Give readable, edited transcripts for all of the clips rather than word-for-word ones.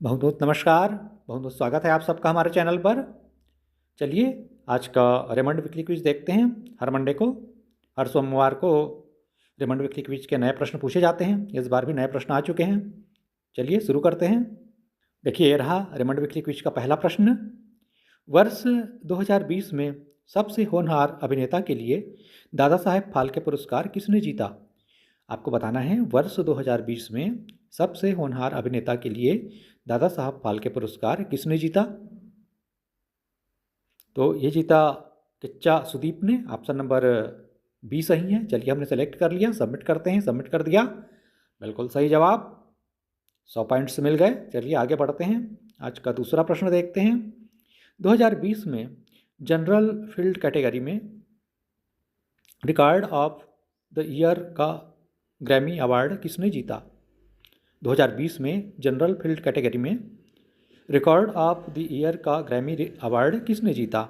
बहुत बहुत नमस्कार। बहुत बहुत स्वागत है आप सबका हमारे चैनल पर। चलिए आज का रेमंड वीकली क्विज देखते हैं। हर मंडे को, हर सोमवार को रेमंड वीकली क्विज के नए प्रश्न पूछे जाते हैं। इस बार भी नए प्रश्न आ चुके हैं। चलिए शुरू करते हैं। देखिए ये रहा रेमंड वीकली क्विज का पहला प्रश्न। वर्ष 2020 में सबसे होनहार अभिनेता के लिए दादा साहेब फाल्के पुरस्कार किसने जीता? आपको बताना है वर्ष 2020 में सबसे होनहार अभिनेता के लिए दादा साहब फाल्के पुरस्कार किसने जीता? तो ये जीता किच्चा सुदीप ने। ऑप्शन नंबर बी सही है। चलिए हमने सेलेक्ट कर लिया, सबमिट करते हैं। सबमिट कर दिया, बिल्कुल सही जवाब। 100 पॉइंट्स मिल गए। चलिए आगे बढ़ते हैं। आज का दूसरा प्रश्न देखते हैं। 2020 में जनरल फील्ड कैटेगरी में रिकॉर्ड ऑफ द ईयर का ग्रैमी अवार्ड किसने जीता? 2020 में जनरल फील्ड कैटेगरी में रिकॉर्ड ऑफ द ईयर का ग्रैमी अवार्ड किसने जीता?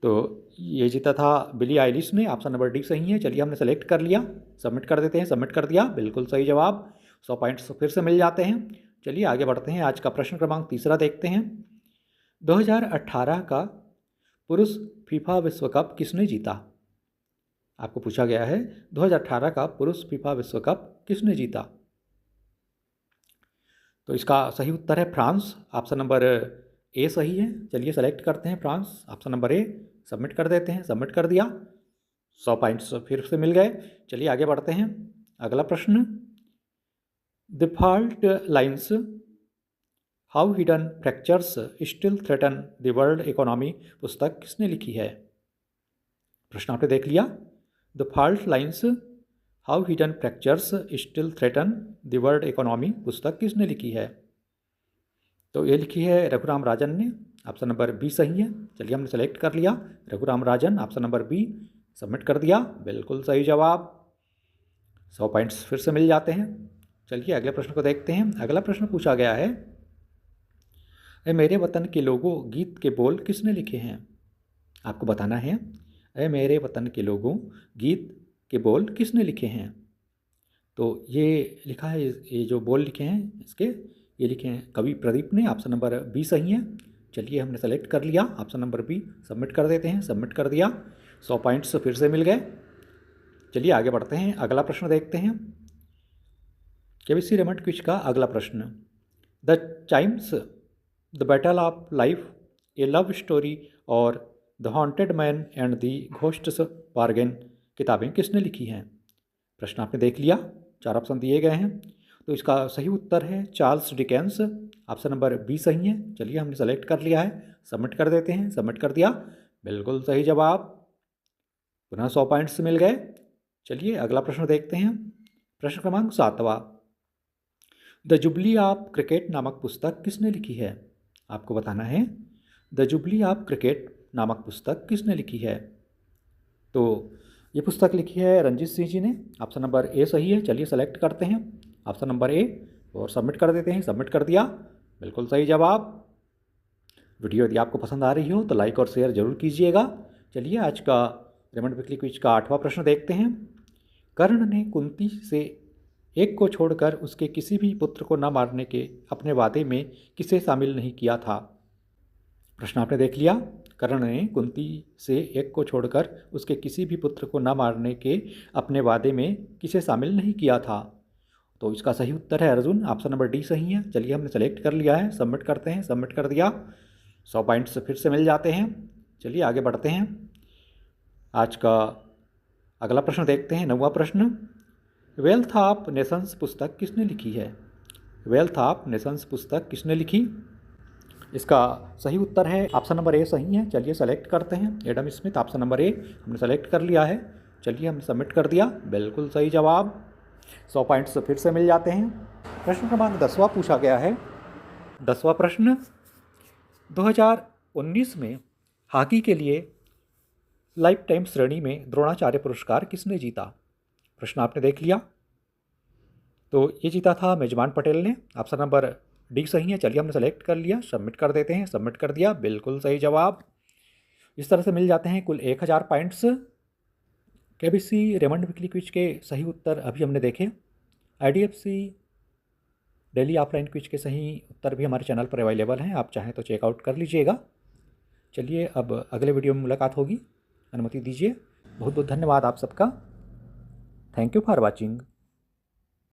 तो ये जीता था बिली आइलिश ने। ऑप्शन नंबर डी सही है। चलिए हमने सेलेक्ट कर लिया, सबमिट कर देते हैं। सबमिट कर दिया, बिल्कुल सही जवाब। 100 पॉइंट्स फिर से मिल जाते हैं। चलिए आगे बढ़ते हैं। आज का प्रश्न क्रमांक तीसरा देखते हैं। 2018 का पुरुष फीफा विश्व कप किसने जीता? आपको पूछा गया है 2018 का पुरुष फीफा विश्व कप किसने जीता? तो इसका सही उत्तर है फ्रांस। ऑप्शन नंबर ए सही है। चलिए सेलेक्ट करते हैं France, option number A. Submit कर देते हैं। सबमिट कर दिया, 100 पॉइंट्स फिर से मिल गए। चलिए आगे बढ़ते हैं। अगला प्रश्न, the fault lines how hidden fractures still threaten the world economy पुस्तक किसने लिखी है? प्रश्न आपने देख लिया। The fault lines how hidden fractures still threaten the world economy पुस्तक किसने लिखी है? तो ये लिखी है रघुराम राजन ने। ऑप्शन नंबर बी सही है। चलिए हमने सेलेक्ट कर लिया Raghuram Rajan, option number B. Submit कर दिया, बिल्कुल सही जवाब। 100 पॉइंट्स फिर से मिल जाते हैं। चलिए अगले प्रश्न को देखते हैं। अगला प्रश्न पूछा गया है, ए मेरे वतन के लोगों गीत के बोल किसने लिखे हैं? आपको बताना है ए मेरे वतन के लोगों गीत के बोल किसने लिखे हैं? तो ये लिखा है, ये जो बोल लिखे हैं इसके, ये लिखे हैं कवि प्रदीप ने। ऑप्शन नंबर बी सही है। चलिए हमने सेलेक्ट कर लिया ऑप्शन नंबर बी। सबमिट कर देते हैं। सबमिट कर दिया, 100 पॉइंट्स फिर से मिल गए। चलिए आगे बढ़ते हैं। अगला प्रश्न देखते हैं। केबीसी रेमंड क्विज का अगला प्रश्न, the chimes, the battle of life, a love story और the haunted man and the ghost's bargain किताबें किसने लिखी हैं? प्रश्न आपने देख लिया, 4 ऑप्शन दिए गए हैं। तो इसका सही उत्तर है Charles Dickens. Option number B सही है। चलिए हमने सेलेक्ट कर लिया है, सबमिट कर देते हैं। सबमिट कर दिया, बिल्कुल सही जवाब। पुनः 100 पॉइंट्स मिल गए। चलिए अगला प्रश्न देखते हैं। प्रश्न क्रमांक 7वां, द जुबली ऑफ क्रिकेट नामक पुस्तक किसने लिखी है? आपको बताना है द जुबली ऑफ क्रिकेट नामक पुस्तक किसने लिखी है? तो ये पुस्तक लिखी है रंजीत सिंह जी ने। ऑप्शन नंबर ए सही है। चलिए सेलेक्ट करते हैं ऑप्शन नंबर ए और सबमिट कर देते हैं। सबमिट कर दिया, बिल्कुल सही जवाब। वीडियो यदि आपको पसंद आ रही हो तो लाइक और शेयर जरूर कीजिएगा। चलिए आज का रेमंड वीकली क्विज का 8वां प्रश्न देखते हैं। कर्ण ने कुंती से एक को छोड़कर उसके किसी भी पुत्र को न मारने के अपने वादे में किसे शामिल नहीं किया था? प्रश्न आपने देख लिया। कर्ण ने कुंती से एक को छोड़कर उसके किसी भी पुत्र को न मारने के अपने वादे में किसे शामिल नहीं किया था? तो इसका सही उत्तर है अर्जुन। ऑप्शन नंबर डी सही है। चलिए हमने सेलेक्ट कर लिया है, सबमिट करते हैं। सबमिट कर दिया, 100 पॉइंट्स फिर से मिल जाते हैं। चलिए आगे बढ़ते हैं। आज का अगला प्रश्न देखते हैं, 9वां प्रश्न, वेल्थ ऑफ नेशंस पुस्तक किसने लिखी है? वेल्थ ऑफ नेशंस पुस्तक किसने लिखी? इसका सही उत्तर है ऑप्शन नंबर ए सही है। चलिए सेलेक्ट करते हैं Adam Smith, option number A हमने सेलेक्ट कर लिया है। चलिए हमने सबमिट कर दिया, बिल्कुल सही जवाब। 100 पॉइंट्स फिर से मिल जाते हैं। प्रश्न क्रमांक 10वां पूछा गया है। 10वां प्रश्न, 2019 में हॉकी के लिए लाइफ टाइम श्रेणी में द्रोणाचार्य पुरस्कार किसने जीता? प्रश्न आपने देख लिया। तो ये जीता था मेजबान पटेल ने। ऑप्शन नंबर डी सही है। चलिए हमने सेलेक्ट कर लिया, सबमिट कर देते हैं। सबमिट कर दिया, बिल्कुल सही जवाब। इस तरह से मिल जाते हैं कुल 1000 points. KBC Raymond weekly quiz के सही उत्तर अभी हमने देखे। आईडीएफसी डेली ऑफलाइन क्विज के सही उत्तर भी हमारे चैनल पर अवेलेबल हैं, आप चाहें तो चेकआउट कर लीजिएगा। चलिए अब अगले वीडियो में मुलाकात होगी, अनुमति दीजिए। बहुत बहुत धन्यवाद आप सबका। Thank you for watching.